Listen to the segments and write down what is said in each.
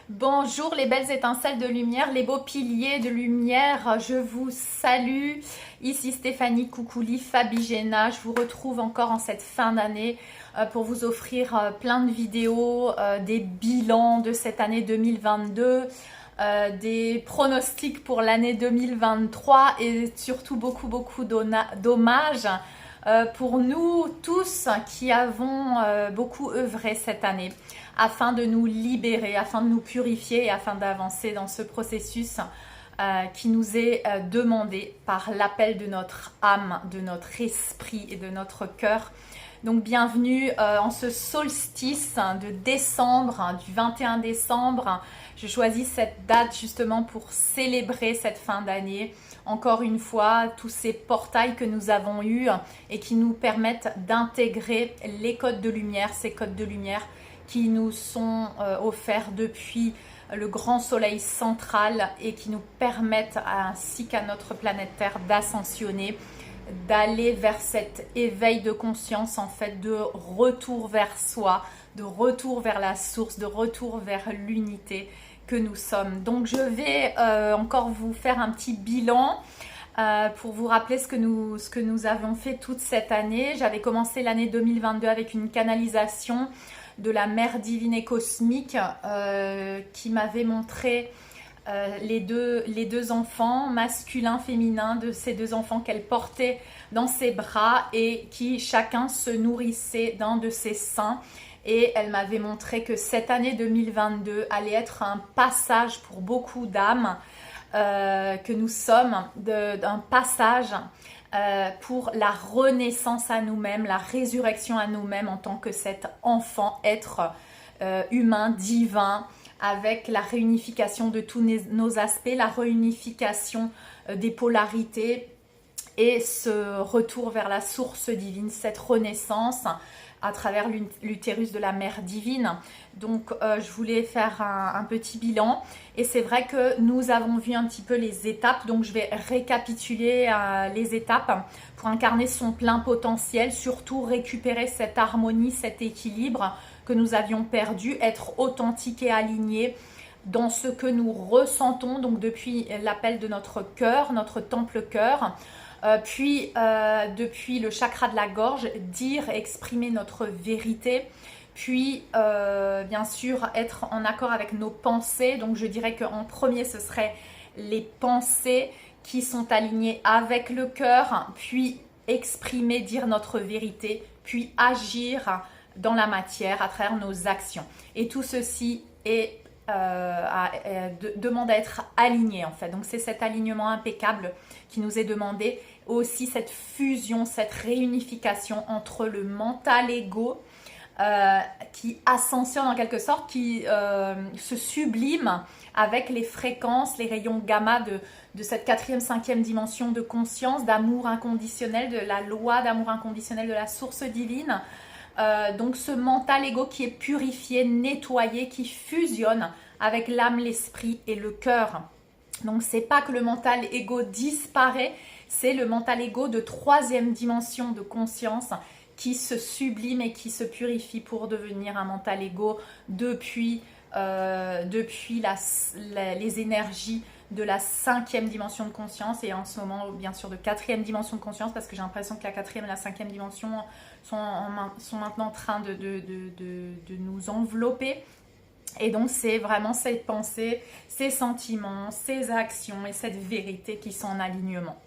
Bonjour les belles étincelles de lumière, les beaux piliers de lumière, je vous salue. Ici Stéphanie Coucouli, Fabigena. Je vous retrouve encore en cette fin d'année pour vous offrir plein de vidéos, des bilans de cette année 2022, des pronostics pour l'année 2023 et surtout beaucoup d'hommages pour nous tous qui avons beaucoup œuvré cette année afin de nous libérer, afin de nous purifier et afin d'avancer dans ce processus qui nous est demandé par l'appel de notre âme, de notre esprit et de notre cœur. Donc bienvenue en ce solstice de décembre, du 21 décembre. Je choisis cette date justement pour célébrer cette fin d'année. Encore une fois, tous ces portails que nous avons eus et qui nous permettent d'intégrer les codes de lumière, ces codes de lumière qui nous sont offerts depuis le grand soleil central et qui nous permettent, ainsi qu'à notre planète Terre, d'ascensionner, d'aller vers cet éveil de conscience, en fait, de retour vers soi, de retour vers la source, de retour vers l'unité que nous sommes. Donc je vais encore vous faire un petit bilan pour vous rappeler ce que nous avons fait toute cette année. J'avais commencé l'année 2022 avec une canalisation de la mère divine et cosmique qui m'avait montré les deux enfants, masculin, féminin, de ces deux enfants qu'elle portait dans ses bras et qui chacun se nourrissait d'un de ses seins. Et elle m'avait montré que cette année 2022 allait être un passage pour beaucoup d'âmes, que nous sommes, d'un passage pour la renaissance à nous-mêmes, la résurrection à nous-mêmes en tant que cet enfant, être humain, divin, avec la réunification de tous nos aspects, la réunification des polarités et ce retour vers la source divine, cette renaissance à travers l'utérus de la mère divine. Donc je voulais faire un petit bilan et c'est vrai que nous avons vu un petit peu les étapes, donc je vais récapituler les étapes pour incarner son plein potentiel, surtout récupérer cette harmonie, cet équilibre que nous avions perdu, être authentique et aligné dans ce que nous ressentons, donc depuis l'appel de notre cœur, notre temple cœur, puis depuis le chakra de la gorge, dire, exprimer notre vérité, puis bien sûr être en accord avec nos pensées. Donc je dirais qu'en premier ce serait les pensées qui sont alignées avec le cœur, puis exprimer, dire notre vérité, puis agir dans la matière à travers nos actions. Et tout ceci est demande à être aligné en fait. Donc c'est cet alignement impeccable qui nous est demandé. Aussi cette fusion, cette réunification entre le mental ego qui ascensionne en quelque sorte, qui se sublime avec les fréquences, les rayons gamma de cette quatrième, cinquième dimension de conscience, d'amour inconditionnel, de la loi d'amour inconditionnel de la source divine. Donc ce mental ego qui est purifié, nettoyé, qui fusionne avec l'âme, l'esprit et le cœur. Donc c'est pas que le mental ego disparaît, c'est le mental ego de troisième dimension de conscience qui se sublime et qui se purifie pour devenir un mental ego depuis les énergies de la cinquième dimension de conscience et en ce moment bien sûr de quatrième dimension de conscience, parce que j'ai l'impression que la quatrième et la cinquième dimension sont maintenant en train de nous envelopper. Et donc c'est vraiment ces pensées, ces sentiments, ces actions et cette vérité qui sont en alignement.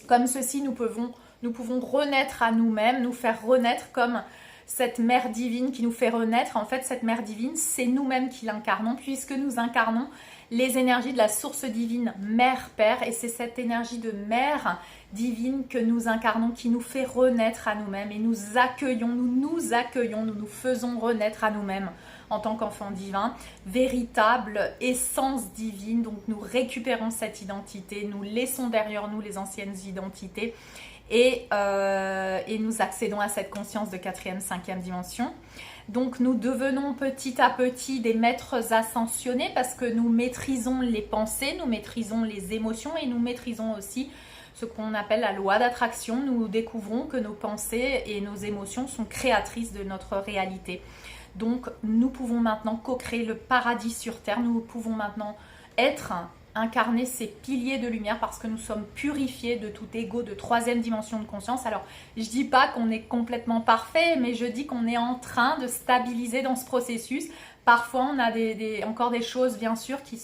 Comme ceci, nous pouvons renaître à nous-mêmes, nous faire renaître comme cette mère divine qui nous fait renaître. En fait, cette mère divine, c'est nous-mêmes qui l'incarnons, puisque nous incarnons les énergies de la source divine mère-père. Et c'est cette énergie de mère divine que nous incarnons qui nous fait renaître à nous-mêmes. Et nous nous faisons renaître à nous-mêmes en tant qu'enfant divin, véritable essence divine. Donc nous récupérons cette identité, nous laissons derrière nous les anciennes identités et nous accédons à cette conscience de quatrième, cinquième dimension. Donc nous devenons petit à petit des maîtres ascensionnés parce que nous maîtrisons les pensées, nous maîtrisons les émotions et nous maîtrisons aussi ce qu'on appelle la loi d'attraction. Nous découvrons que nos pensées et nos émotions sont créatrices de notre réalité. Donc nous pouvons maintenant co-créer le paradis sur terre, nous pouvons maintenant incarner ces piliers de lumière parce que nous sommes purifiés de tout ego de troisième dimension de conscience. Alors je dis pas qu'on est complètement parfait, mais je dis qu'on est en train de stabiliser dans ce processus. Parfois, on a encore des choses, bien sûr, qui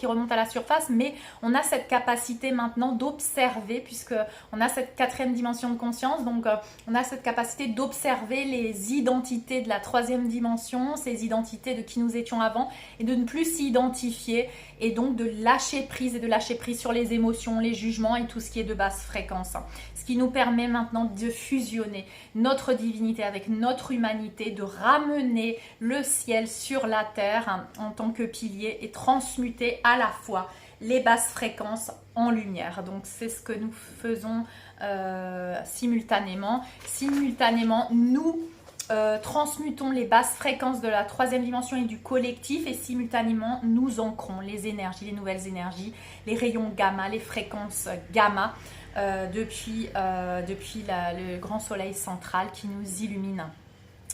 remontent à la surface, mais on a cette capacité maintenant d'observer, puisqu'on a cette quatrième dimension de conscience, donc on a cette capacité d'observer les identités de la troisième dimension, ces identités de qui nous étions avant, et de ne plus s'y identifier, et donc de lâcher prise, et de lâcher prise sur les émotions, les jugements, et tout ce qui est de basse fréquence. Ce qui nous permet maintenant de fusionner notre divinité avec notre humanité, de ramener le ciel sur la terre en tant que pilier et transmuter à la fois les basses fréquences en lumière. Donc c'est ce que nous faisons simultanément. Simultanément, nous transmutons les basses fréquences de la troisième dimension et du collectif, et simultanément nous ancrons les énergies, les nouvelles énergies, les rayons gamma, les fréquences gamma depuis le grand soleil central qui nous illumine.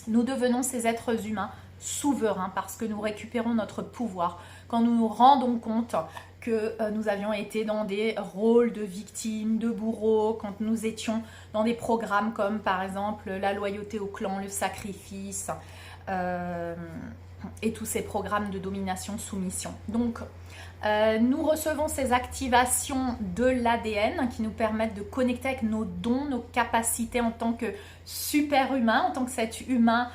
Nous devenons ces êtres humains souverains parce que nous récupérons notre pouvoir quand nous nous rendons compte que nous avions été dans des rôles de victimes, de bourreaux, quand nous étions dans des programmes comme par exemple la loyauté au clan, le sacrifice et tous ces programmes de domination, soumission. Donc nous recevons ces activations de l'ADN qui nous permettent de connecter avec nos dons, nos capacités en tant que super-humain, en tant que cet humain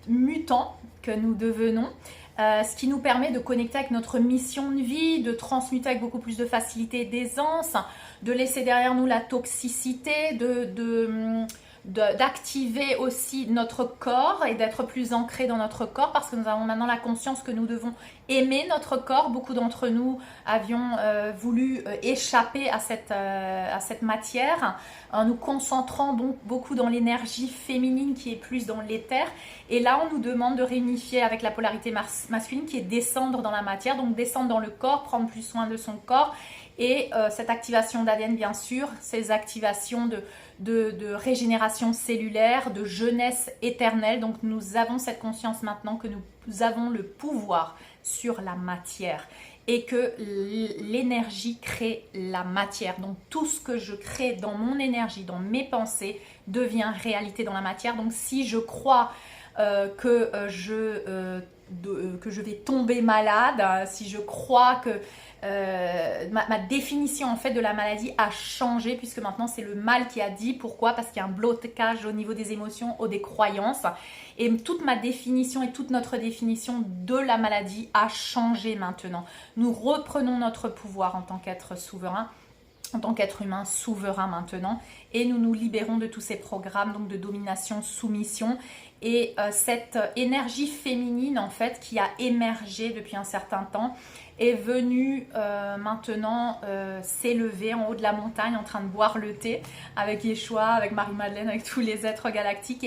mutant que nous devenons. Ce qui nous permet de connecter avec notre mission de vie, de transmuter avec beaucoup plus de facilité et d'aisance, de laisser derrière nous la toxicité, d'activer aussi notre corps et d'être plus ancré dans notre corps parce que nous avons maintenant la conscience que nous devons aimer notre corps. Beaucoup d'entre nous avions voulu échapper à cette matière en nous concentrant donc beaucoup dans l'énergie féminine qui est plus dans l'éther, et là on nous demande de réunifier avec la polarité masculine qui est descendre dans la matière, donc descendre dans le corps, prendre plus soin de son corps. Et cette activation d'ADN, bien sûr, ces activations de régénération cellulaire, de jeunesse éternelle. Donc nous avons cette conscience maintenant que nous avons le pouvoir sur la matière et que l'énergie crée la matière. Donc tout ce que je crée dans mon énergie, dans mes pensées, devient réalité dans la matière. Donc si je crois que je vais tomber malade, si je crois que ma définition en fait de la maladie a changé, puisque maintenant c'est le mal qui a dit. Pourquoi? Parce qu'il y a un blocage au niveau des émotions ou des croyances, et toute ma définition et toute notre définition de la maladie a changé maintenant. Nous reprenons notre pouvoir en tant qu'être souverain, en tant qu'être humain souverain maintenant, et nous nous libérons de tous ces programmes donc de domination, soumission, et cette énergie féminine en fait qui a émergé depuis un certain temps est venue maintenant s'élever en haut de la montagne en train de boire le thé avec Yeshua, avec Marie-Madeleine, avec tous les êtres galactiques,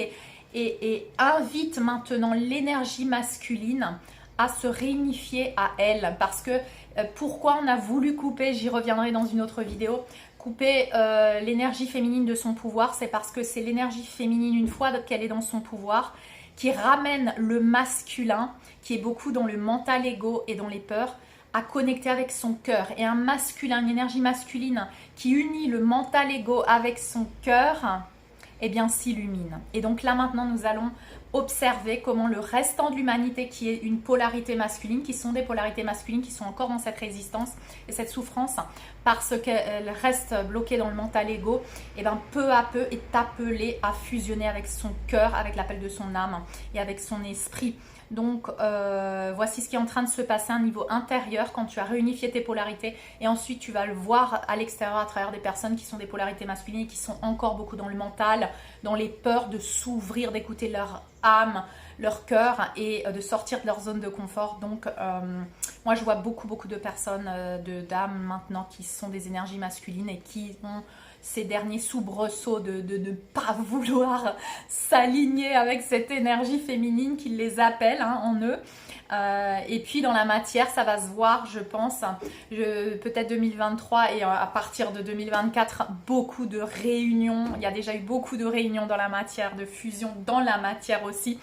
et invite maintenant l'énergie masculine à se réunifier à elle, parce que pourquoi on a voulu couper, j'y reviendrai dans une autre vidéo, couper l'énergie féminine de son pouvoir, c'est parce que c'est l'énergie féminine, une fois qu'elle est dans son pouvoir, qui ramène le masculin, qui est beaucoup dans le mental ego et dans les peurs, à connecter avec son cœur. Et un masculin, une énergie masculine qui unit le mental ego avec son cœur, eh bien s'illumine. Et donc là maintenant nous allons observer comment le restant de l'humanité qui est une polarité masculine, qui sont des polarités masculines qui sont encore dans cette résistance et cette souffrance parce qu'elle reste bloquée dans le mental ego, et bien peu à peu est appelée à fusionner avec son cœur, avec l'appel de son âme et avec son esprit. Donc voici ce qui est en train de se passer à un niveau intérieur quand tu as réunifié tes polarités, et ensuite tu vas le voir à l'extérieur à travers des personnes qui sont des polarités masculines et qui sont encore beaucoup dans le mental, dans les peurs de s'ouvrir, d'écouter leur âme, leur cœur et de sortir de leur zone de confort. Donc moi je vois beaucoup de personnes, d'âmes maintenant qui sont des énergies masculines et qui ont ces derniers soubresauts de ne pas vouloir s'aligner avec cette énergie féminine qui les appelle en eux. Et puis dans la matière, ça va se voir, je pense, peut-être 2023 et à partir de 2024, beaucoup de réunions. Il y a déjà eu beaucoup de réunions dans la matière, de fusion dans la matière aussi.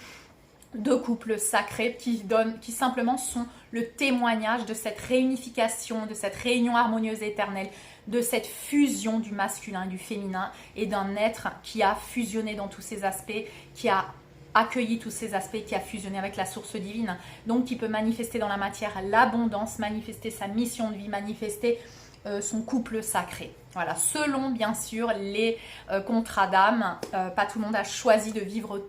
deux couples sacrés qui simplement sont le témoignage de cette réunification, de cette réunion harmonieuse et éternelle, de cette fusion du masculin et du féminin et d'un être qui a fusionné dans tous ses aspects, qui a accueilli tous ces aspects, qui a fusionné avec la source divine, donc qui peut manifester dans la matière l'abondance, manifester sa mission de vie, manifester son couple sacré. Voilà, selon bien sûr les contrats d'âme, pas tout le monde a choisi de vivre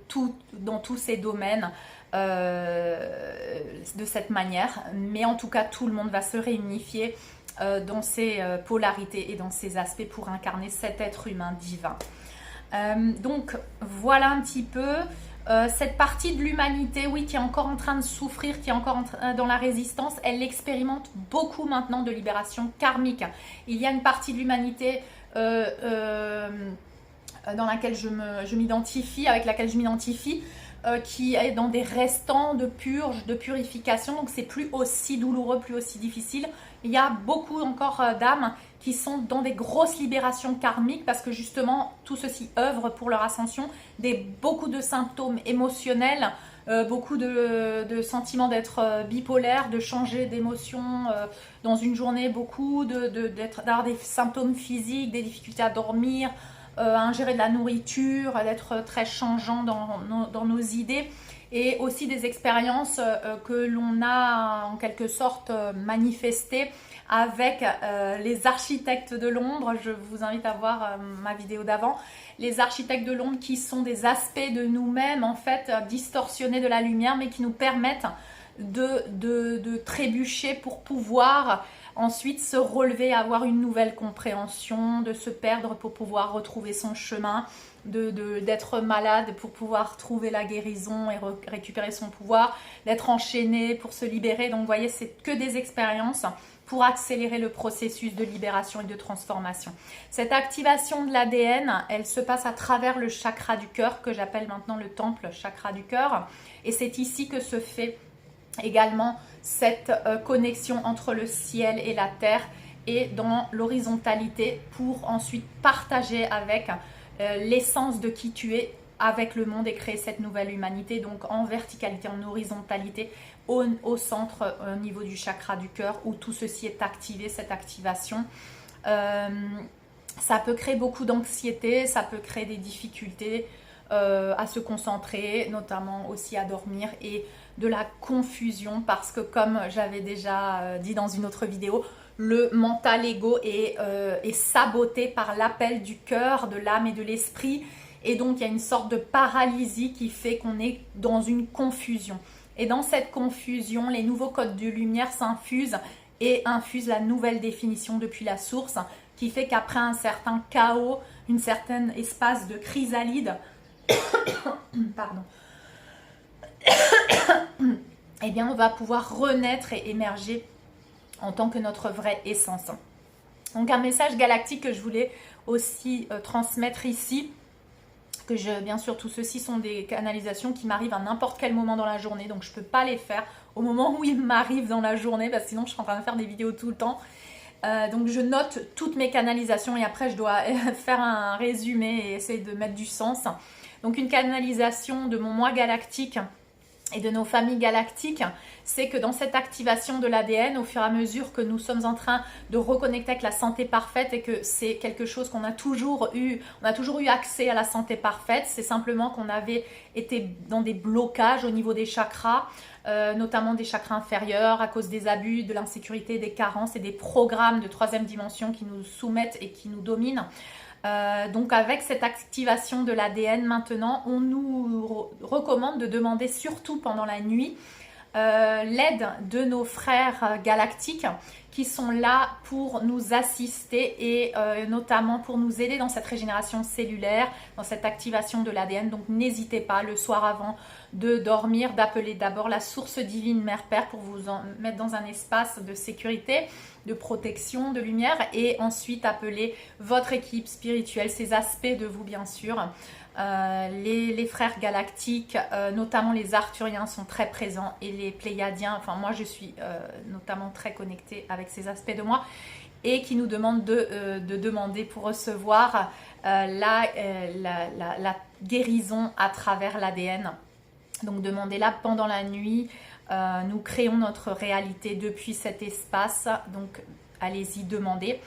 dans tous ces domaines de cette manière, mais en tout cas tout le monde va se réunifier dans ses polarités et dans ses aspects pour incarner cet être humain divin. Donc voilà un petit peu cette partie de l'humanité, oui, qui est encore en train de souffrir, qui est encore dans la résistance. Elle expérimente beaucoup maintenant de libération karmique. Il y a une partie de l'humanité dans laquelle je m'identifie, avec laquelle je m'identifie, qui est dans des restants de purge, de purification, donc c'est plus aussi douloureux, plus aussi difficile. Il y a beaucoup encore d'âmes qui sont dans des grosses libérations karmiques parce que justement tout ceci œuvre pour leur ascension, beaucoup de symptômes émotionnels, beaucoup de sentiments d'être bipolaire, de changer d'émotion dans une journée, beaucoup d'avoir des symptômes physiques, des difficultés à dormir, à ingérer de la nourriture, d'être très changeant dans nos idées, et aussi des expériences que l'on a en quelque sorte manifestées avec les architectes de l'ombre. Je vous invite à voir ma vidéo d'avant. Les architectes de l'ombre qui sont des aspects de nous-mêmes en fait distorsionnés de la lumière, mais qui nous permettent de trébucher pour pouvoir ensuite se relever, avoir une nouvelle compréhension, de se perdre pour pouvoir retrouver son chemin, d'être malade pour pouvoir trouver la guérison et récupérer son pouvoir, d'être enchaîné pour se libérer. Donc vous voyez, c'est que des expériences pour accélérer le processus de libération et de transformation. Cette activation de l'ADN, elle se passe à travers le chakra du cœur, que j'appelle maintenant le temple chakra du cœur. Et c'est ici que se fait également cette connexion entre le ciel et la terre et dans l'horizontalité pour ensuite partager avec l'essence de qui tu es avec le monde et créer cette nouvelle humanité, donc en verticalité, en horizontalité, au centre, au niveau du chakra du cœur où tout ceci est activé, cette activation. Ça peut créer beaucoup d'anxiété, ça peut créer des difficultés à se concentrer, notamment aussi à dormir, et de la confusion parce que comme j'avais déjà dit dans une autre vidéo, le mental ego est saboté par l'appel du cœur, de l'âme et de l'esprit, et donc il y a une sorte de paralysie qui fait qu'on est dans une confusion. Et dans cette confusion, les nouveaux codes de lumière s'infusent et infusent la nouvelle définition depuis la source, qui fait qu'après un certain chaos, une certaine espace de chrysalide, pardon, eh bien on va pouvoir renaître et émerger en tant que notre vraie essence. Donc un message galactique que je voulais aussi transmettre ici, bien sûr tout ceci sont des canalisations qui m'arrivent à n'importe quel moment dans la journée, donc je ne peux pas les faire au moment où ils m'arrivent dans la journée, parce que sinon je suis en train de faire des vidéos tout le temps. Donc je note toutes mes canalisations et après je dois faire un résumé et essayer de mettre du sens. Donc une canalisation de mon moi galactique et de nos familles galactiques, c'est que dans cette activation de l'ADN, au fur et à mesure que nous sommes en train de reconnecter avec la santé parfaite, et que c'est quelque chose qu'on a toujours eu, on a toujours eu accès à la santé parfaite, c'est simplement qu'on avait été dans des blocages au niveau des chakras, notamment des chakras inférieurs à cause des abus, de l'insécurité, des carences et des programmes de troisième dimension qui nous soumettent et qui nous dominent. Donc avec cette activation de l'ADN maintenant, on nous recommande de demander surtout pendant la nuit l'aide de nos frères galactiques qui sont là pour nous assister et notamment pour nous aider dans cette régénération cellulaire, dans cette activation de l'ADN. Donc n'hésitez pas le soir avant de dormir, d'appeler d'abord la source divine Mère-Père pour vous mettre dans un espace de sécurité, de protection, de lumière, et ensuite appeler votre équipe spirituelle, ces aspects de vous bien sûr. Les frères galactiques, notamment les arthuriens sont très présents, et les pléiadiens, enfin moi je suis notamment très connectée avec ces aspects de moi, et qui nous demandent de demander pour recevoir la guérison à travers l'ADN. Donc demandez-la pendant la nuit. Nous créons notre réalité depuis cet espace. Donc allez-y, demandez.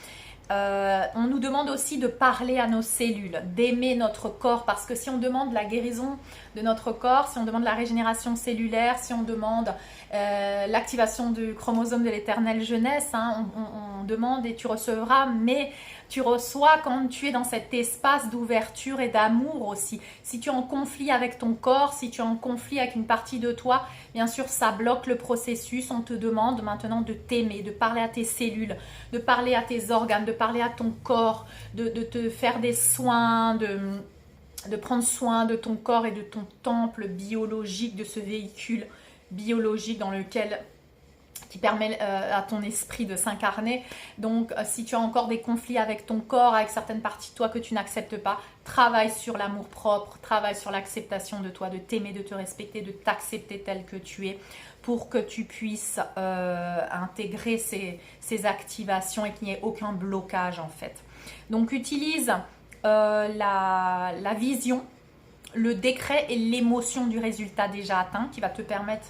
On nous demande aussi de parler à nos cellules, d'aimer notre corps, parce que si on demande la guérison de notre corps, si on demande la régénération cellulaire, si on demande l'activation du chromosome de l'éternelle jeunesse, hein, on demande et tu recevras, mais tu reçois quand tu es dans cet espace d'ouverture et d'amour aussi. Si tu es en conflit avec ton corps, si tu es en conflit avec une partie de toi, bien sûr ça bloque le processus. On te demande maintenant de t'aimer, de parler à tes cellules, de parler à tes organes, de parler à ton corps, de te faire des soins, de prendre soin de ton corps et de ton temple biologique, de ce véhicule biologique dans lequel qui permet à ton esprit de s'incarner. Donc si tu as encore des conflits avec ton corps, avec certaines parties de toi que tu n'acceptes pas, travaille sur l'amour propre, travaille sur l'acceptation de toi, de t'aimer, de te respecter, de t'accepter tel que tu es, pour que tu puisses intégrer ces activations et qu'il n'y ait aucun blocage en fait. Donc utilise la vision, le décret et l'émotion du résultat déjà atteint qui va te permettre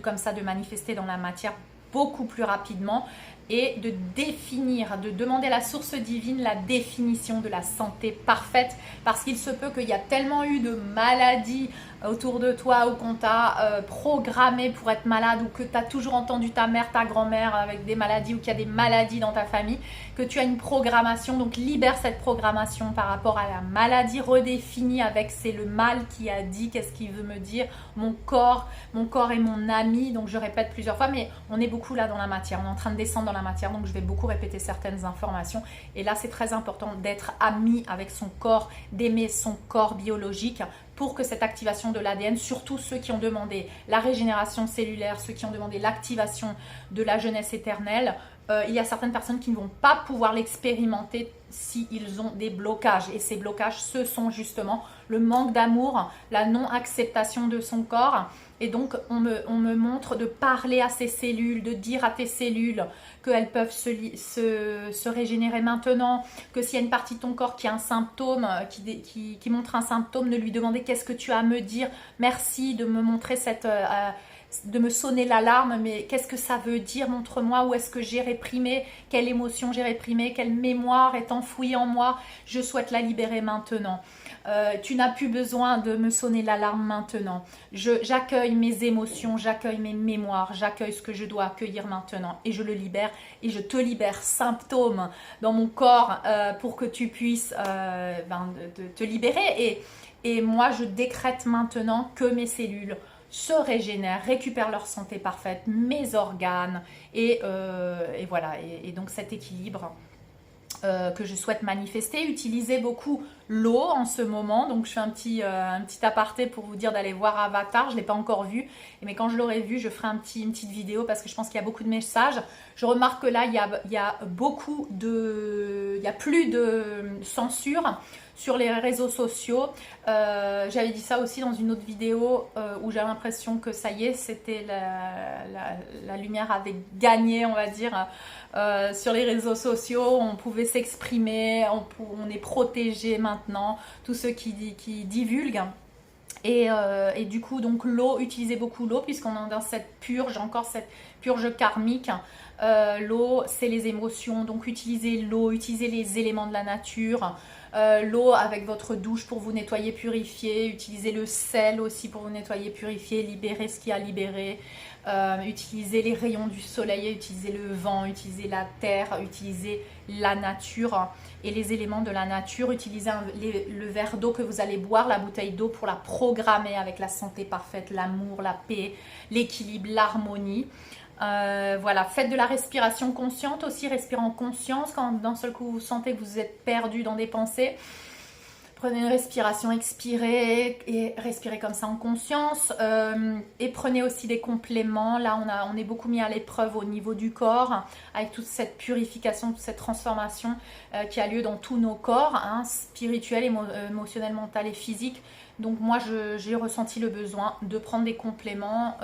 comme ça de manifester dans la matière beaucoup plus rapidement et de définir, de demander à la source divine la définition de la santé parfaite, parce qu'il se peut qu'il y a tellement eu de maladies autour de toi ou qu'on t'a programmé pour être malade, ou que tu as toujours entendu ta mère, ta grand-mère avec des maladies, ou qu'il y a des maladies dans ta famille, que tu as une programmation. Donc libère cette programmation par rapport à la maladie, redéfinie avec c'est le mal qui a dit, qu'est-ce qu'il veut me dire, mon corps est mon ami. Donc je répète plusieurs fois, mais on est beaucoup là dans la matière, on est en train de descendre dans la matière, donc je vais beaucoup répéter certaines informations. Et là c'est très important d'être ami avec son corps, d'aimer son corps biologique, pour que cette activation de l'ADN, surtout ceux qui ont demandé la régénération cellulaire, ceux qui ont demandé l'activation de la jeunesse éternelle, il y a certaines personnes qui ne vont pas pouvoir l'expérimenter s'ils ont des blocages. Et ces blocages, ce sont justement le manque d'amour, la non-acceptation de son corps. Et donc, on me montre de parler à ces cellules, de dire à tes cellules qu'elles peuvent se régénérer maintenant, que s'il y a une partie de ton corps qui a un symptôme, qui montre un symptôme, de lui demander qu'est-ce que tu as à me dire, merci de me montrer de me sonner l'alarme, mais qu'est-ce que ça veut dire, montre-moi où est-ce que j'ai réprimé, quelle émotion j'ai réprimée, quelle mémoire est enfouie en moi, je souhaite la libérer maintenant. Tu n'as plus besoin de me sonner l'alarme maintenant. J'accueille mes émotions, j'accueille mes mémoires, j'accueille ce que je dois accueillir maintenant et je le libère, et je te libère symptômes dans mon corps pour que tu puisses te libérer. Et moi, je décrète maintenant que mes cellules se régénèrent, récupèrent leur santé parfaite, mes organes, et voilà. Et donc cet équilibre que je souhaite manifester. Utilisez beaucoup l'eau en ce moment, donc je fais un petit aparté pour vous dire d'aller voir Avatar. Je ne l'ai pas encore vu, mais quand je l'aurai vu, je ferai une petite vidéo, parce que je pense qu'il y a beaucoup de messages. Je remarque que là, il y a plus de censure sur les réseaux sociaux. J'avais dit ça aussi dans une autre vidéo où j'avais l'impression que ça y est, c'était la lumière avait gagné, on va dire, sur les réseaux sociaux. On pouvait s'exprimer, on est protégé maintenant, tous ceux qui divulguent. Et du coup, donc l'eau, utilisez beaucoup l'eau, puisqu'on est dans cette purge, encore cette purge karmique. L'eau, c'est les émotions, donc utilisez l'eau, utilisez les éléments de la nature. L'eau avec votre douche pour vous nettoyer, purifier. Utilisez le sel aussi pour vous nettoyer, purifier, libérer ce qui a libéré. Utilisez les rayons du soleil, utilisez le vent, utilisez la terre, utilisez la nature et les éléments de la nature. Utilisez le verre d'eau que vous allez boire, la bouteille d'eau, pour la programmer avec la santé parfaite, l'amour, la paix, l'équilibre, l'harmonie. Voilà, faites de la respiration consciente aussi, respirez en conscience quand d'un seul coup vous sentez que vous êtes perdu dans des pensées. Prenez une respiration, expirez et respirez comme ça en conscience. Et prenez aussi des compléments. Là, on est beaucoup mis à l'épreuve au niveau du corps, avec toute cette purification, toute cette transformation qui a lieu dans tous nos corps, hein, spirituel, émotionnel, mental et physique. Donc moi, j'ai ressenti le besoin de prendre des compléments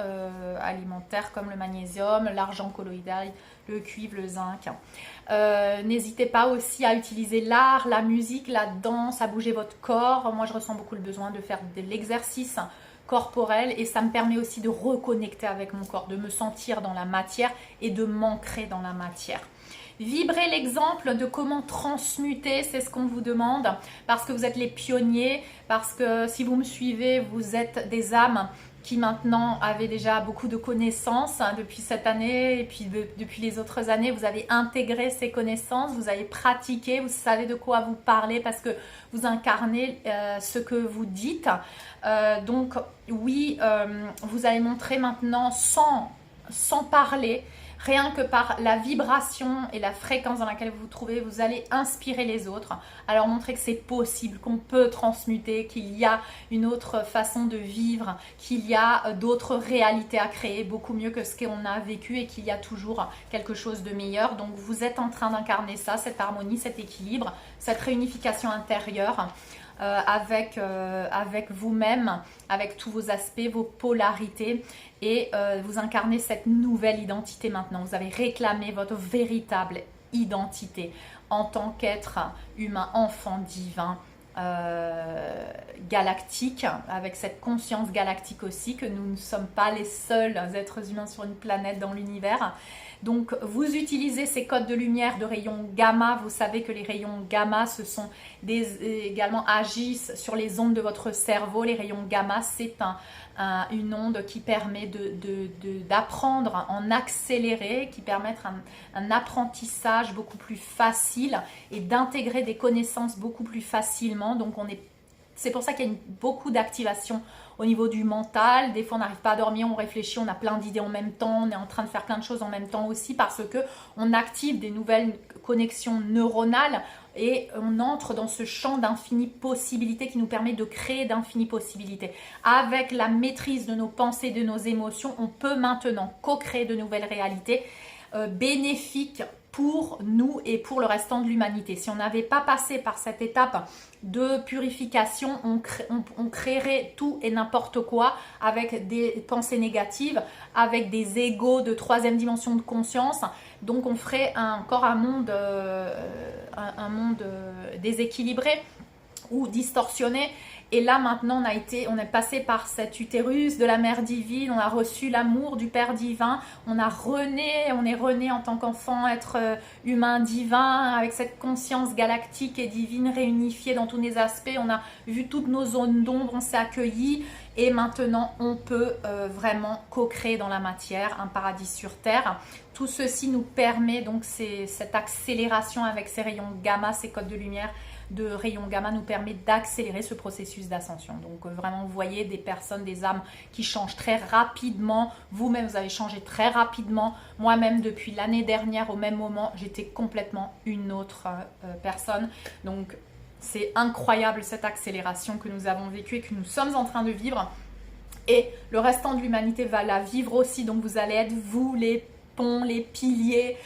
alimentaires comme le magnésium, l'argent colloïdal, le cuivre, le zinc. N'hésitez pas aussi à utiliser l'art, la musique, la danse, à bouger votre corps. Moi, je ressens beaucoup le besoin de faire de l'exercice corporelle et ça me permet aussi de reconnecter avec mon corps, de me sentir dans la matière et de m'ancrer dans la matière. Vibrez l'exemple de comment transmuter, c'est ce qu'on vous demande, parce que vous êtes les pionniers, parce que si vous me suivez, vous êtes des âmes qui maintenant avaient déjà beaucoup de connaissances depuis cette année et puis depuis les autres années, vous avez intégré ces connaissances, vous avez pratiqué, vous savez de quoi vous parlez parce que vous incarnez ce que vous dites. Donc oui, vous allez montrer maintenant sans parler, rien que par la vibration et la fréquence dans laquelle vous vous trouvez, vous allez inspirer les autres, alors montrer que c'est possible, qu'on peut transmuter, qu'il y a une autre façon de vivre, qu'il y a d'autres réalités à créer, beaucoup mieux que ce qu'on a vécu et qu'il y a toujours quelque chose de meilleur. Donc vous êtes en train d'incarner ça, cette harmonie, cet équilibre, cette réunification intérieure. Avec vous-même, avec tous vos aspects, vos polarités et vous incarnez cette nouvelle identité maintenant. Vous avez réclamé votre véritable identité en tant qu'être humain, enfant divin, galactique, avec cette conscience galactique aussi que nous ne sommes pas les seuls êtres humains sur une planète dans l'univers. Donc vous utilisez ces codes de lumière de rayons gamma, vous savez que les rayons gamma également agissent sur les ondes de votre cerveau. Les rayons gamma c'est une onde qui permet d'apprendre en accéléré, qui permet un apprentissage beaucoup plus facile et d'intégrer des connaissances beaucoup plus facilement. Donc c'est pour ça qu'il y a beaucoup d'activation au niveau du mental. Des fois, on n'arrive pas à dormir, on réfléchit, on a plein d'idées en même temps, on est en train de faire plein de choses en même temps aussi parce que on active des nouvelles connexions neuronales et on entre dans ce champ d'infinies possibilités qui nous permet de créer d'infinies possibilités. Avec la maîtrise de nos pensées, de nos émotions, on peut maintenant co-créer de nouvelles réalités bénéfiques pour nous et pour le restant de l'humanité. Si on n'avait pas passé par cette étape de purification, on créerait tout et n'importe quoi avec des pensées négatives, avec des égos de troisième dimension de conscience. Donc on ferait encore un monde déséquilibré ou distorsionné. Et là maintenant on est passé par cet utérus de la mère divine, on a reçu l'amour du Père divin, on est rené en tant qu'enfant, être humain divin, avec cette conscience galactique et divine réunifiée dans tous les aspects. On a vu toutes nos zones d'ombre, on s'est accueillis et maintenant on peut vraiment co-créer dans la matière un paradis sur terre. Tout ceci nous permet donc cette accélération avec ces rayons gamma, ces codes de lumière de rayons gamma nous permet d'accélérer ce processus d'ascension. Donc vraiment vous voyez des personnes, des âmes qui changent très rapidement. Vous-même vous avez changé très rapidement. Moi-même depuis l'année dernière au même moment j'étais complètement une autre personne. Donc c'est incroyable cette accélération que nous avons vécue et que nous sommes en train de vivre. Et le restant de l'humanité va la vivre aussi. Donc vous allez être vous les ponts, les piliers,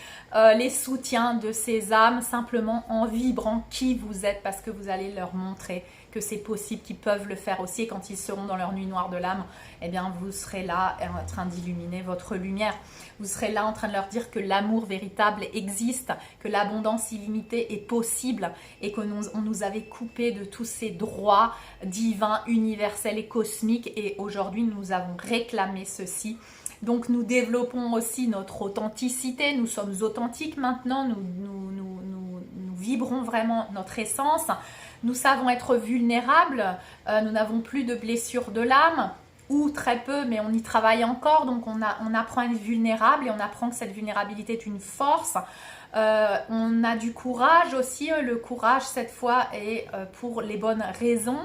les soutiens de ces âmes, simplement en vibrant qui vous êtes, parce que vous allez leur montrer que c'est possible, qu'ils peuvent le faire aussi. Et quand ils seront dans leur nuit noire de l'âme, eh bien vous serez là en train d'illuminer votre lumière. Vous serez là en train de leur dire que l'amour véritable existe, que l'abondance illimitée est possible et qu'on nous avait coupé de tous ces droits divins, universels et cosmiques. Et aujourd'hui, nous avons réclamé ceci. Donc nous développons aussi notre authenticité, nous sommes authentiques maintenant, nous vibrons vraiment notre essence, nous savons être vulnérables, nous n'avons plus de blessures de l'âme, ou très peu, mais on y travaille encore, donc on apprend à être vulnérable et on apprend que cette vulnérabilité est une force. On a du courage aussi, le courage cette fois est pour les bonnes raisons.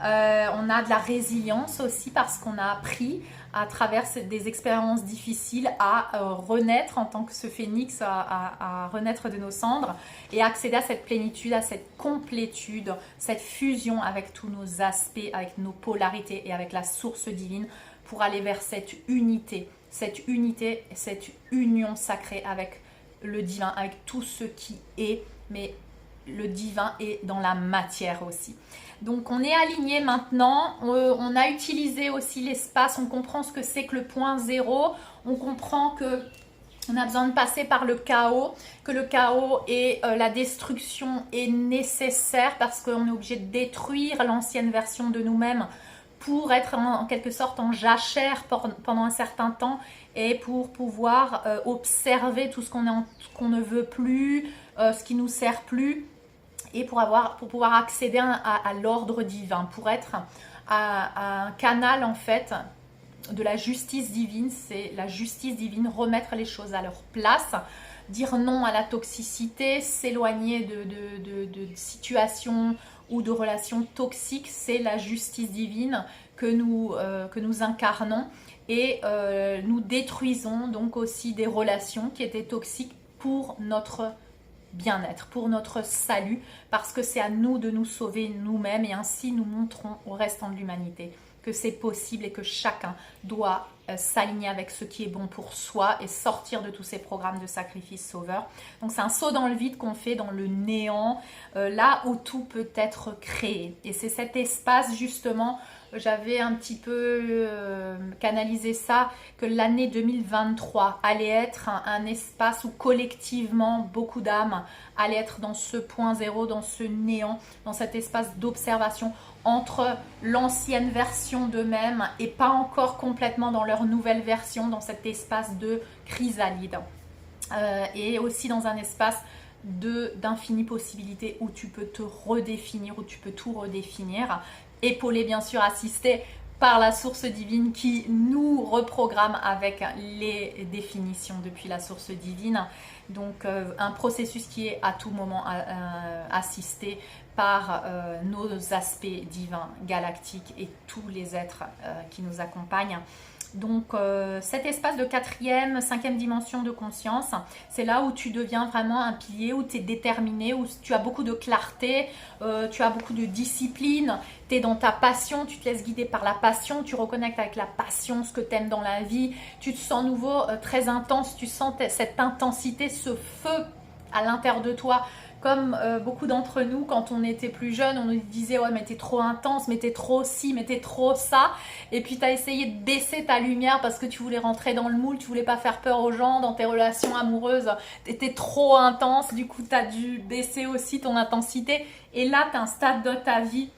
On a de la résilience aussi parce qu'on a appris à travers des expériences difficiles à renaître en tant que ce phénix, à renaître de nos cendres et à accéder à cette plénitude, à cette complétude, cette fusion avec tous nos aspects, avec nos polarités et avec la source divine pour aller vers cette unité, cette union sacrée avec le divin, avec tout ce qui est, mais le divin est dans la matière aussi. Donc on est aligné maintenant, on a utilisé aussi l'espace, on comprend ce que c'est que le point zéro, on comprend que on a besoin de passer par le chaos, que le chaos et la destruction est nécessaire parce qu'on est obligé de détruire l'ancienne version de nous-mêmes pour être en quelque sorte en jachère pendant un certain temps et pour pouvoir observer tout ce qu'on ne veut plus, ce qui nous sert plus, et pour pouvoir accéder à l'ordre divin, pour être à un canal en fait de la justice divine. C'est la justice divine, remettre les choses à leur place, dire non à la toxicité, s'éloigner de situations ou de relations toxiques. C'est la justice divine que nous incarnons, et nous détruisons donc aussi des relations qui étaient toxiques pour notre bien-être, pour notre salut, parce que c'est à nous de nous sauver nous-mêmes, et ainsi nous montrons au restant de l'humanité que c'est possible et que chacun doit s'aligner avec ce qui est bon pour soi et sortir de tous ces programmes de sacrifice sauveur. Donc c'est un saut dans le vide qu'on fait, dans le néant, là où tout peut être créé. Et c'est cet espace justement, j'avais un petit peu canalisé ça, que l'année 2023 allait être un espace où collectivement beaucoup d'âmes allaient être dans ce point zéro, dans ce néant, dans cet espace d'observation entre l'ancienne version d'eux-mêmes et pas encore complètement dans leur nouvelle version, dans cet espace de chrysalide. Et aussi dans un espace d'infinies possibilités où tu peux te redéfinir, où tu peux tout redéfinir, épaulé bien sûr, assisté par la source divine qui nous reprogramme avec les définitions depuis la source divine. Donc un processus qui est à tout moment assisté par nos aspects divins, galactiques et tous les êtres qui nous accompagnent. Donc cet espace de 4e, 5e dimension de conscience, c'est là où tu deviens vraiment un pilier, où tu es déterminé, où tu as beaucoup de clarté, tu as beaucoup de discipline, tu es dans ta passion, tu te laisses guider par la passion, tu reconnectes avec la passion, ce que tu aimes dans la vie, tu te sens nouveau, très intense, tu sens cette intensité, ce feu à l'intérieur de toi. Comme beaucoup d'entre nous, quand on était plus jeune, on nous disait « ouais, mais t'es trop intense, mais t'es trop ci, mais t'es trop ça ». Et puis t'as essayé de baisser ta lumière parce que tu voulais rentrer dans le moule, tu voulais pas faire peur aux gens dans tes relations amoureuses. T'étais trop intense, du coup t'as dû baisser aussi ton intensité. Et là, t'as un stade de ta vie,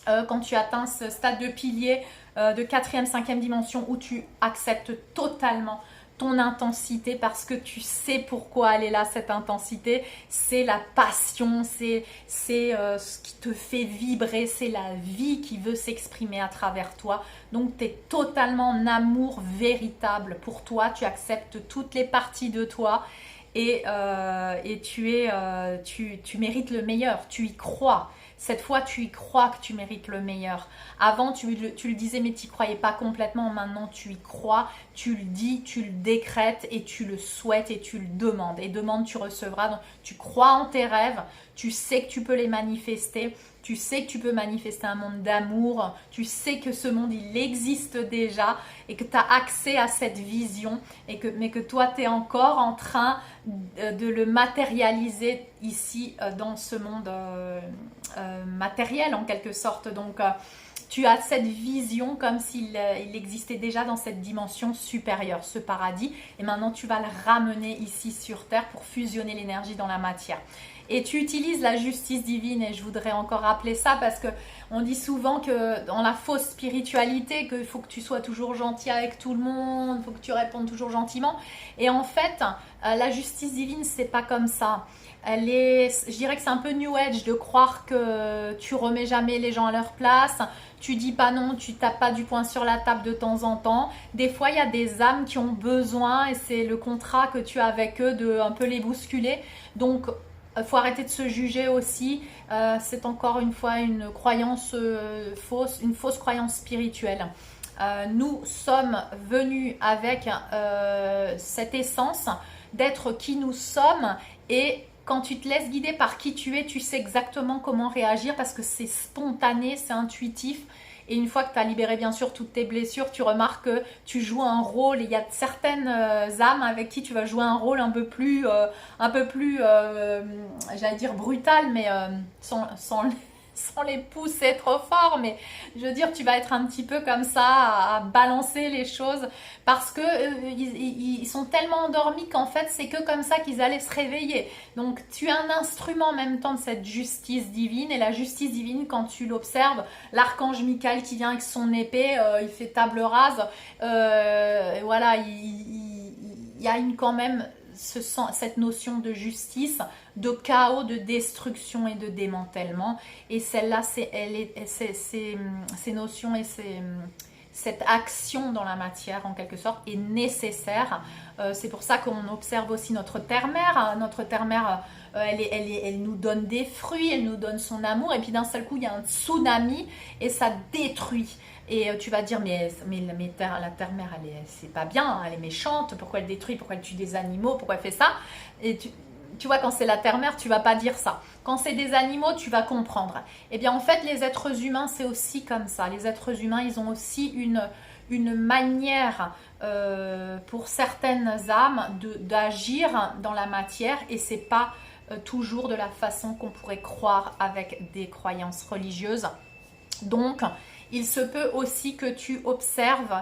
quand tu atteins ce stade de pilier de 4e, 5e dimension, où tu acceptes totalement ton intensité, parce que tu sais pourquoi elle est là, cette intensité. C'est la passion, c'est ce qui te fait vibrer, c'est la vie qui veut s'exprimer à travers toi. Donc tu es totalement en amour véritable pour toi, tu acceptes toutes les parties de toi, et tu mérites le meilleur, tu y crois. Cette fois, tu y crois que tu mérites le meilleur. Avant, tu le disais, mais tu n'y croyais pas complètement. Maintenant, tu y crois, tu le dis, tu le décrètes et tu le souhaites et tu le demandes. Et demande, tu recevras. Donc, tu crois en tes rêves, tu sais que tu peux les manifester. Tu sais que tu peux manifester un monde d'amour. Tu sais que ce monde, il existe déjà et que tu as accès à cette vision. Mais que toi, tu es encore en train de le matérialiser ici dans ce monde matériel en quelque sorte. Donc tu as cette vision comme s'il existait déjà dans cette dimension supérieure, ce paradis, et maintenant tu vas le ramener ici sur terre pour fusionner l'énergie dans la matière. Et tu utilises la justice divine, et je voudrais encore rappeler ça parce que on dit souvent que dans la fausse spiritualité, qu'il faut que tu sois toujours gentil avec tout le monde, il faut que tu répondes toujours gentiment. Et en fait, la justice divine, c'est pas comme ça. Je dirais que c'est un peu New Age de croire que tu remets jamais les gens à leur place, tu dis pas non, tu tapes pas du poing sur la table de temps en temps. Des fois, il y a des âmes qui ont besoin, et c'est le contrat que tu as avec eux, de un peu les bousculer. Donc, faut arrêter de se juger aussi. C'est encore une fois une croyance fausse, une fausse croyance spirituelle. Nous sommes venus avec cette essence d'être qui nous sommes, et quand tu te laisses guider par qui tu es, tu sais exactement comment réagir parce que c'est spontané, c'est intuitif. Et une fois que tu as libéré bien sûr toutes tes blessures, tu remarques que tu joues un rôle. Et il y a certaines âmes avec qui tu vas jouer un rôle un peu plus j'allais dire brutal, mais sans sans les pousser trop fort, mais je veux dire, tu vas être un petit peu comme ça à balancer les choses parce que ils sont tellement endormis qu'en fait, c'est que comme ça qu'ils allaient se réveiller. Donc, tu es un instrument en même temps de cette justice divine, et la justice divine, quand tu l'observes, l'archange Michael qui vient avec son épée, il fait table rase, voilà, il y a quand même cette notion de justice, de chaos, de destruction et de démantèlement. Et celle-là, ces notions et cette action dans la matière, en quelque sorte, est nécessaire. C'est pour ça qu'on observe aussi notre terre-mère. Notre terre-mère, elle nous donne des fruits, elle nous donne son amour. Et puis d'un seul coup, il y a un tsunami et ça détruit. Et tu vas dire, mais la terre-mère, c'est pas bien, elle est méchante, pourquoi elle détruit, pourquoi elle tue des animaux, pourquoi elle fait ça? Et tu vois, quand c'est la terre-mère, tu vas pas dire ça. Quand c'est des animaux, tu vas comprendre. Eh bien, en fait, les êtres humains, c'est aussi comme ça. Les êtres humains, ils ont aussi une manière, pour certaines âmes, d'agir dans la matière, et c'est pas toujours de la façon qu'on pourrait croire avec des croyances religieuses. Donc, il se peut aussi que tu observes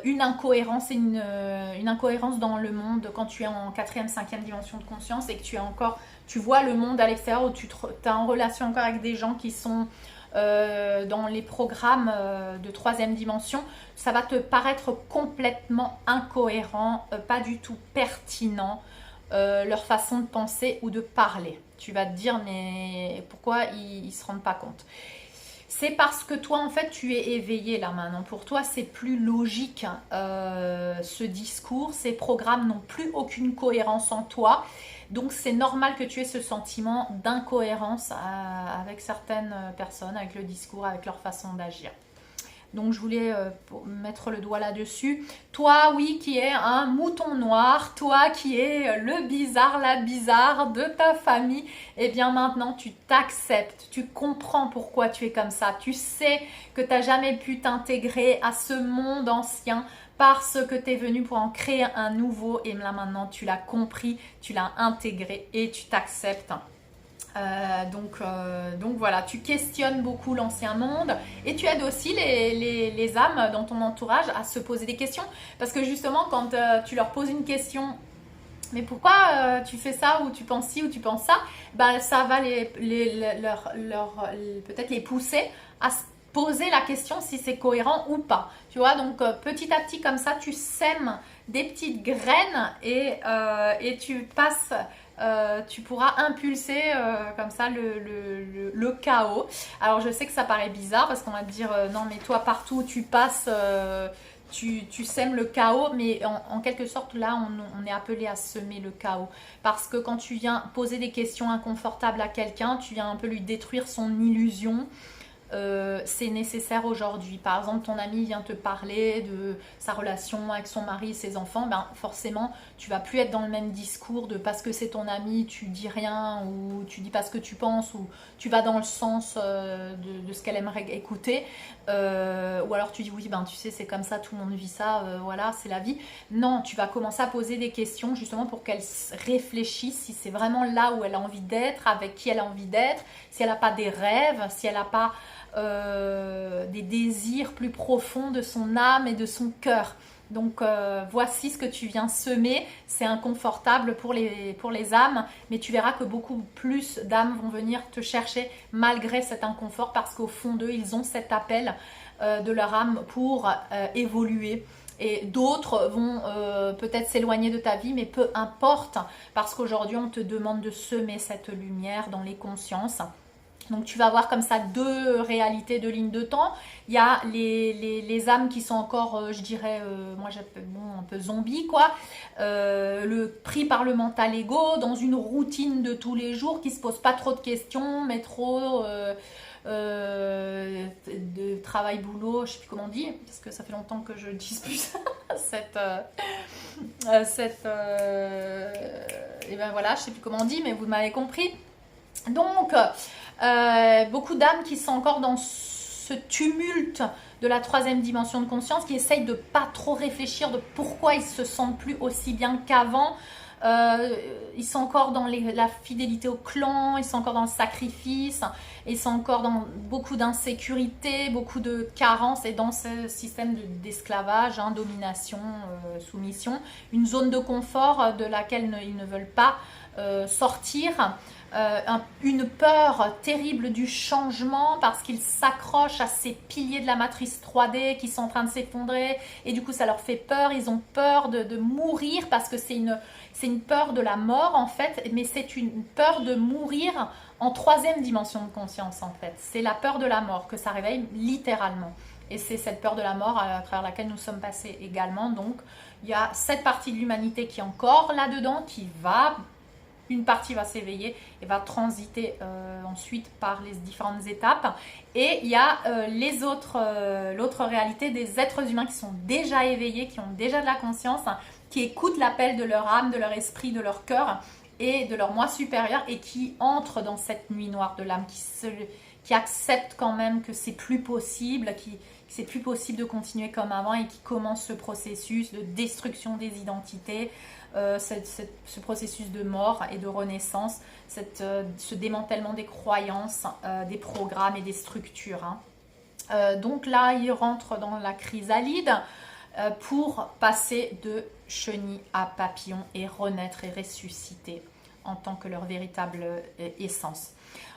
une incohérence et une incohérence dans le monde quand tu es en 4e, 5e dimension de conscience et que tu vois le monde à l'extérieur, où tu es en relation encore avec des gens qui sont dans les programmes de 3e dimension. Ça va te paraître complètement incohérent, pas du tout pertinent, leur façon de penser ou de parler. Tu vas te dire, mais pourquoi ils ne se rendent pas compte? C'est parce que toi, en fait, tu es éveillé là maintenant. Pour toi, c'est plus logique, ce discours. Ces programmes n'ont plus aucune cohérence en toi. Donc, c'est normal que tu aies ce sentiment d'incohérence avec certaines personnes, avec le discours, avec leur façon d'agir. Donc, je voulais mettre le doigt là-dessus. Toi, oui, qui es un mouton noir, toi qui es le bizarre, la bizarre de ta famille, eh bien maintenant, tu t'acceptes, tu comprends pourquoi tu es comme ça. Tu sais que tu n'as jamais pu t'intégrer à ce monde ancien parce que tu es venu pour en créer un nouveau. Et là, maintenant, tu l'as compris, tu l'as intégré et tu t'acceptes. Donc voilà, tu questionnes beaucoup l'ancien monde et tu aides aussi les âmes dans ton entourage à se poser des questions, parce que justement quand tu leur poses une question, mais pourquoi tu fais ça, ou tu penses ci ou tu penses ça, bah, ça va peut-être les pousser à se poser la question si c'est cohérent ou pas, tu vois. Donc petit à petit comme ça tu sèmes des petites graines et tu passes, tu pourras impulser comme ça le chaos. Alors je sais que ça paraît bizarre parce qu'on va te dire non mais toi partout où tu passes tu sèmes le chaos, mais en quelque sorte là on est appelé à semer le chaos, parce que quand tu viens poser des questions inconfortables à quelqu'un, tu viens un peu lui détruire son illusion. C'est nécessaire aujourd'hui. Par exemple, ton ami vient te parler de sa relation avec son mari et ses enfants, ben forcément tu vas plus être dans le même discours de parce que c'est ton ami tu dis rien, ou tu dis pas ce que tu penses, ou tu vas dans le sens de ce qu'elle aimerait écouter, ou alors tu dis oui ben tu sais c'est comme ça, tout le monde vit ça, voilà c'est la vie. Non, tu vas commencer à poser des questions justement pour qu'elle réfléchisse si c'est vraiment là où elle a envie d'être, avec qui elle a envie d'être, si elle n'a pas des rêves, si elle n'a pas des désirs plus profonds de son âme et de son cœur. Donc voici ce que tu viens semer. C'est inconfortable pour les âmes, mais tu verras que beaucoup plus d'âmes vont venir te chercher malgré cet inconfort, parce qu'au fond d'eux, ils ont cet appel de leur âme pour évoluer. Et d'autres vont peut-être s'éloigner de ta vie, mais peu importe, parce qu'aujourd'hui on te demande de semer cette lumière dans les consciences. Donc tu vas avoir comme ça deux réalités, deux lignes de temps. Il y a les âmes qui sont encore, je dirais, moi j'appelle un peu zombies quoi, pris par le mental ego, dans une routine de tous les jours, qui se pose pas trop de questions, mais trop de travail, boulot, je sais plus comment on dit, parce que ça fait longtemps que je dis plus et ben voilà, je sais plus comment on dit, mais vous m'avez compris. Donc, beaucoup d'âmes qui sont encore dans ce tumulte de la 3e dimension de conscience, qui essayent de pas trop réfléchir de pourquoi ils se sentent plus aussi bien qu'avant, ils sont encore dans la fidélité au clan, ils sont encore dans le sacrifice, ils sont encore dans beaucoup d'insécurité, beaucoup de carences et dans ce système d'esclavage, hein, domination, soumission, une zone de confort de laquelle ils ne veulent pas sortir. Une peur terrible du changement parce qu'ils s'accrochent à ces piliers de la matrice 3D qui sont en train de s'effondrer et du coup ça leur fait peur, ils ont peur de mourir parce que c'est une peur de la mort en fait, mais c'est une peur de mourir en troisième dimension de conscience en fait. C'est la peur de la mort que ça réveille littéralement. Et c'est cette peur de la mort à travers laquelle nous sommes passés également. Donc il y a cette partie de l'humanité qui est encore là-dedans, une partie va s'éveiller et va transiter ensuite par les différentes étapes. Et il y a l'autre réalité des êtres humains qui sont déjà éveillés, qui ont déjà de la conscience, hein, qui écoutent l'appel de leur âme, de leur esprit, de leur cœur et de leur moi supérieur et qui entrent dans cette nuit noire de l'âme, qui acceptent quand même que c'est plus possible, que c'est plus possible de continuer comme avant et qui commencent ce processus de destruction des identités, ce processus de mort et de renaissance, ce démantèlement des croyances, des programmes et des structures. Hein. Donc là, ils rentrent dans la chrysalide pour passer de chenille à papillon et renaître et ressusciter en tant que leur véritable essence.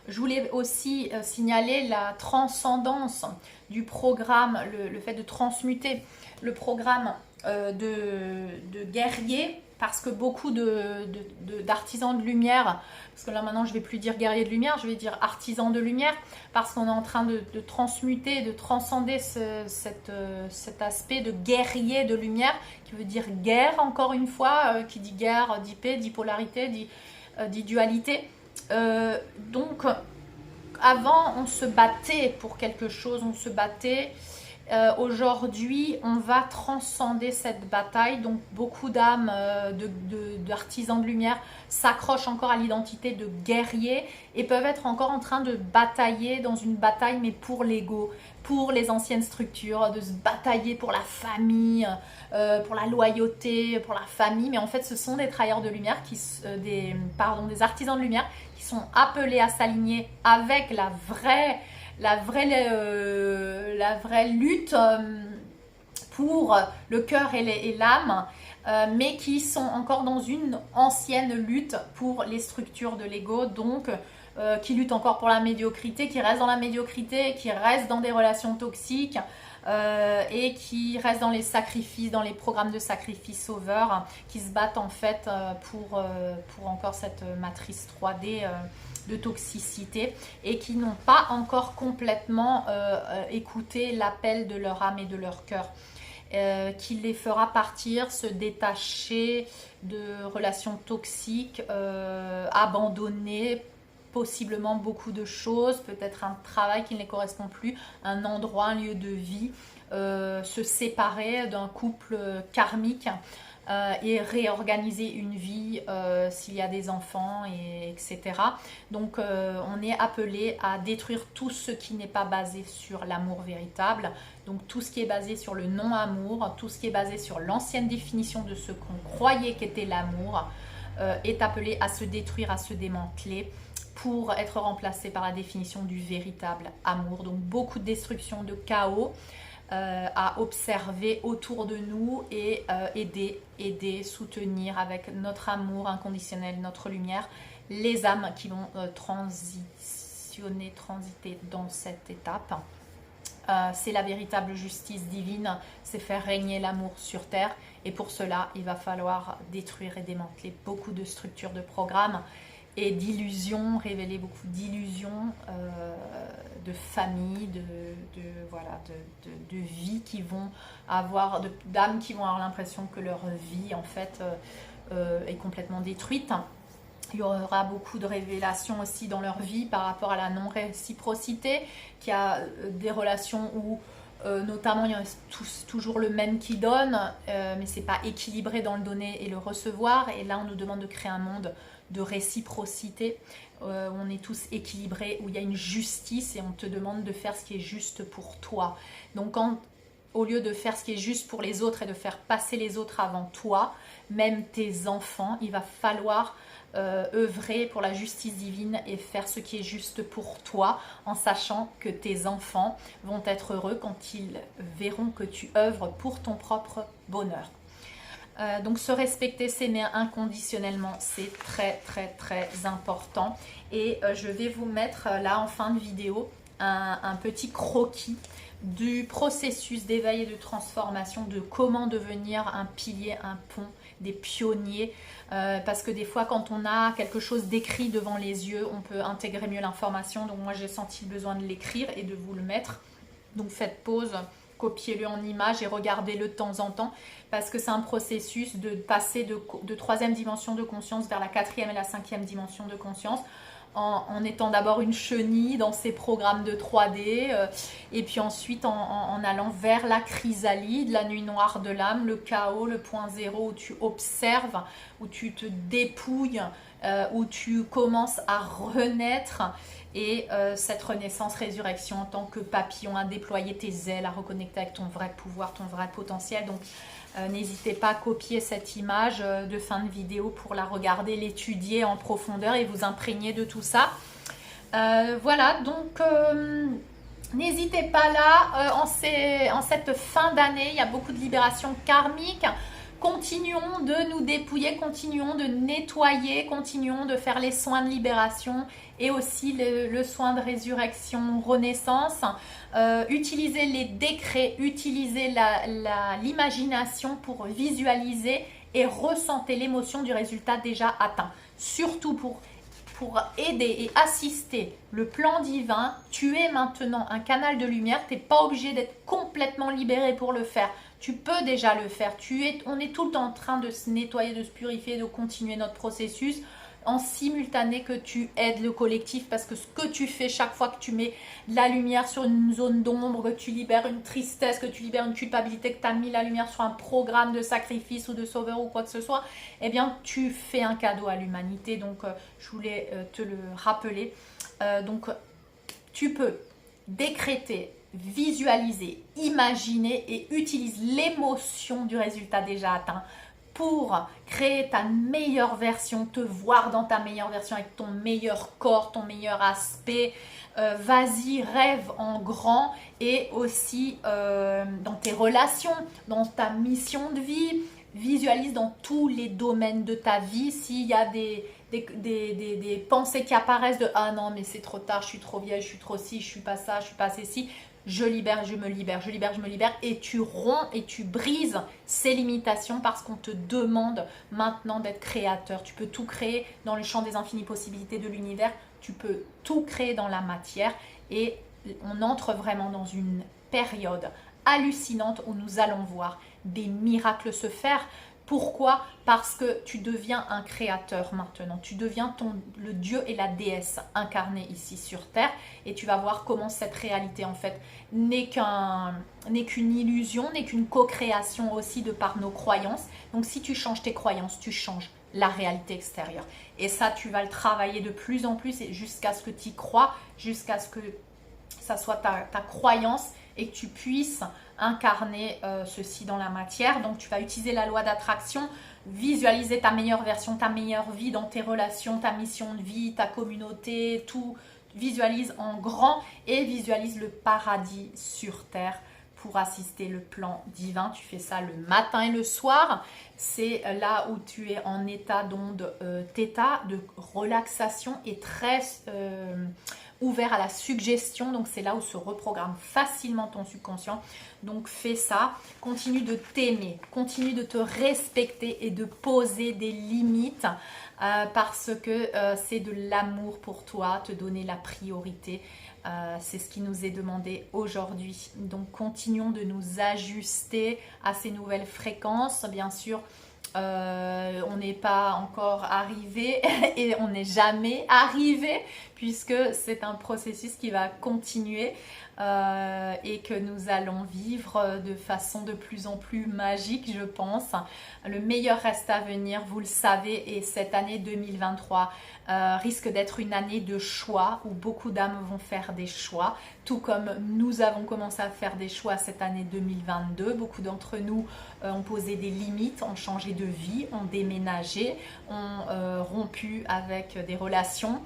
Je voulais aussi signaler la transcendance du programme, le fait de transmuter le programme de guerrier, parce que beaucoup d'artisans de lumière, parce que là maintenant je ne vais plus dire guerrier de lumière, je vais dire artisan de lumière, parce qu'on est en train de transmuter, de transcender cet aspect de guerrier de lumière, qui veut dire guerre encore une fois, qui dit guerre, dit paix, dit polarité, dit dualité. Donc avant on se battait pour quelque chose, on se battait. Aujourd'hui, on va transcender cette bataille. Donc, beaucoup d'âmes, d'artisans de lumière s'accrochent encore à l'identité de guerrier et peuvent être encore en train de batailler dans une bataille, mais pour l'ego, pour les anciennes structures, de se batailler pour la famille, pour la loyauté, pour la famille. Mais en fait, ce sont des travailleurs de lumière, des artisans de lumière qui sont appelés à s'aligner avec la vraie lutte pour le cœur et l'âme, mais qui sont encore dans une ancienne lutte pour les structures de l'ego, donc qui luttent encore pour la médiocrité, qui restent dans la médiocrité, qui restent dans des relations toxiques et qui restent dans les sacrifices, dans les programmes de sacrifice sauveurs, qui se battent en fait pour encore cette matrice 3D de toxicité et qui n'ont pas encore complètement écouté l'appel de leur âme et de leur cœur, qui les fera partir, se détacher de relations toxiques, abandonner possiblement beaucoup de choses, peut-être un travail qui ne les correspond plus, un endroit, un lieu de vie, se séparer d'un couple karmique et réorganiser une vie s'il y a des enfants, etc. Donc on est appelé à détruire tout ce qui n'est pas basé sur l'amour véritable, donc tout ce qui est basé sur le non-amour, tout ce qui est basé sur l'ancienne définition de ce qu'on croyait qu'était l'amour, est appelé à se détruire, à se démanteler, pour être remplacé par la définition du véritable amour. Donc beaucoup de destruction, de chaos à observer autour de nous et aider, soutenir avec notre amour inconditionnel, notre lumière, les âmes qui vont transiter dans cette étape. C'est la véritable justice divine, c'est faire régner l'amour sur terre, et pour cela il va falloir détruire et démanteler beaucoup de structures, de programmes et d'illusions, révéler beaucoup d'illusions de famille, de vie qui vont avoir, d'âmes qui vont avoir l'impression que leur vie en fait est complètement détruite. Il y aura beaucoup de révélations aussi dans leur vie par rapport à la non-réciprocité, qu'il y a des relations où notamment il y a toujours le même qui donne, mais c'est pas équilibré dans le donner et le recevoir, et là on nous demande de créer un monde de réciprocité, on est tous équilibrés, où il y a une justice et on te demande de faire ce qui est juste pour toi. Donc quand au lieu de faire ce qui est juste pour les autres et de faire passer les autres avant toi, même tes enfants, il va falloir œuvrer pour la justice divine et faire ce qui est juste pour toi, en sachant que tes enfants vont être heureux quand ils verront que tu œuvres pour ton propre bonheur. Donc se respecter, s'aimer inconditionnellement, c'est très important. Et je vais vous mettre là en fin de vidéo un petit croquis du processus d'éveil et de transformation, de comment devenir un pilier, un pont, des pionniers, parce que des fois quand on a quelque chose d'écrit devant les yeux, on peut intégrer mieux l'information. Donc moi j'ai senti le besoin de l'écrire et de vous le mettre. Donc faites pause, copiez-le en image et regardez-le de temps en temps, parce que c'est un processus de passer de troisième dimension de conscience vers la quatrième et la cinquième dimension de conscience, en étant d'abord une chenille dans ces programmes de 3D, et puis ensuite en allant vers la chrysalide, la nuit noire de l'âme, le chaos, le point zéro, où tu observes, où tu te dépouilles, où tu commences à renaître, et cette renaissance, résurrection en tant que papillon, à déployer tes ailes, à reconnecter avec ton vrai pouvoir, ton vrai potentiel. Donc n'hésitez pas à copier cette image de fin de vidéo pour la regarder, l'étudier en profondeur et vous imprégner de tout ça. Voilà, donc n'hésitez pas là, en cette fin d'année, il y a beaucoup de libération karmique. Continuons de nous dépouiller, continuons de nettoyer, continuons de faire les soins de libération et aussi le soin de résurrection, renaissance. Utilisez les décrets, utilisez l'imagination pour visualiser et ressentir l'émotion du résultat déjà atteint. Surtout pour aider et assister le plan divin, tu es maintenant un canal de lumière, tu n'es pas obligé d'être complètement libéré pour le faire. Tu peux déjà le faire. On est tout le temps en train de se nettoyer, de se purifier, de continuer notre processus en simultané que tu aides le collectif, parce que ce que tu fais chaque fois que tu mets de la lumière sur une zone d'ombre, que tu libères une tristesse, que tu libères une culpabilité, que tu as mis la lumière sur un programme de sacrifice ou de sauveur ou quoi que ce soit, eh bien tu fais un cadeau à l'humanité. Donc je voulais te le rappeler. Donc tu peux décréter, visualiser, imaginer et utilise l'émotion du résultat déjà atteint pour créer ta meilleure version, te voir dans ta meilleure version avec ton meilleur corps, ton meilleur aspect. Vas-y, rêve en grand, et aussi dans tes relations, dans ta mission de vie. Visualise dans tous les domaines de ta vie. S'il y a des pensées qui apparaissent de « Ah non, mais c'est trop tard, je suis trop vieille, je suis trop ci, je suis pas ça, je suis pas ceci », je libère, je me libère, je libère, je me libère, et tu romps et tu brises ces limitations, parce qu'on te demande maintenant d'être créateur. Tu peux tout créer dans le champ des infinies possibilités de l'univers, tu peux tout créer dans la matière, et on entre vraiment dans une période hallucinante où nous allons voir des miracles se faire. Pourquoi? Parce que tu deviens un créateur maintenant. Tu deviens le dieu et la déesse incarnés ici sur Terre. Et tu vas voir comment cette réalité en fait n'est qu'une illusion, n'est qu'une co-création aussi de par nos croyances. Donc si tu changes tes croyances, tu changes la réalité extérieure. Et ça, tu vas le travailler de plus en plus jusqu'à ce que tu y crois, jusqu'à ce que ça soit ta croyance et que tu puisses incarner ceci dans la matière. Donc tu vas utiliser la loi d'attraction, visualiser ta meilleure version, ta meilleure vie dans tes relations, ta mission de vie, ta communauté, tout. Visualise en grand et visualise le paradis sur terre pour assister le plan divin. Tu fais ça le matin et le soir. C'est là où tu es en état d'onde θ, de relaxation, et très ouvert à la suggestion. Donc c'est là où se reprogramme facilement ton subconscient. Donc fais ça, continue de t'aimer, continue de te respecter et de poser des limites, parce que c'est de l'amour pour toi, te donner la priorité. C'est ce qui nous est demandé aujourd'hui. Donc continuons de nous ajuster à ces nouvelles fréquences. Bien sûr, on n'est pas encore arrivé et on n'est jamais arrivé puisque c'est un processus qui va continuer et que nous allons vivre de façon de plus en plus magique, je pense. Le meilleur reste à venir, vous le savez, et cette année 2023 risque d'être une année de choix où beaucoup d'âmes vont faire des choix, tout comme nous avons commencé à faire des choix cette année 2022. Beaucoup d'entre nous ont posé des limites, ont changé de vie, ont déménagé, ont rompu avec des relations.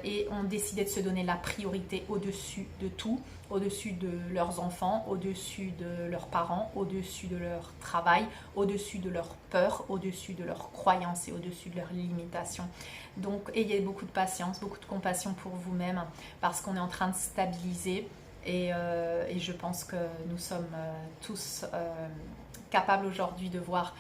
Et ont décidé de se donner la priorité au-dessus de tout, au-dessus de leurs enfants, au-dessus de leurs parents, au-dessus de leur travail, au-dessus de leurs peurs, au-dessus de leurs croyances et au-dessus de leurs limitations. Donc ayez beaucoup de patience, beaucoup de compassion pour vous-même parce qu'on est en train de stabiliser et je pense que nous sommes tous capables aujourd'hui de voir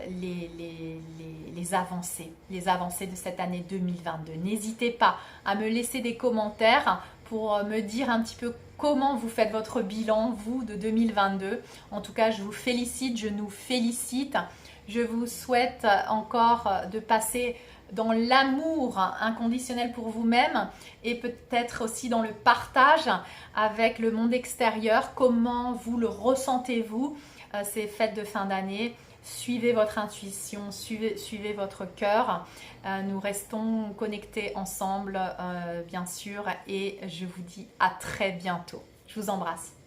les avancées de cette année 2022. N'hésitez pas à me laisser des commentaires pour me dire un petit peu comment vous faites votre bilan, vous, de 2022. En tout cas, je vous félicite, je nous félicite. Je vous souhaite encore de passer dans l'amour inconditionnel pour vous-même et peut-être aussi dans le partage avec le monde extérieur. Comment vous le ressentez-vous ces fêtes de fin d'année? Suivez votre intuition, suivez votre cœur. Nous restons connectés ensemble, bien sûr, et je vous dis à très bientôt. Je vous embrasse.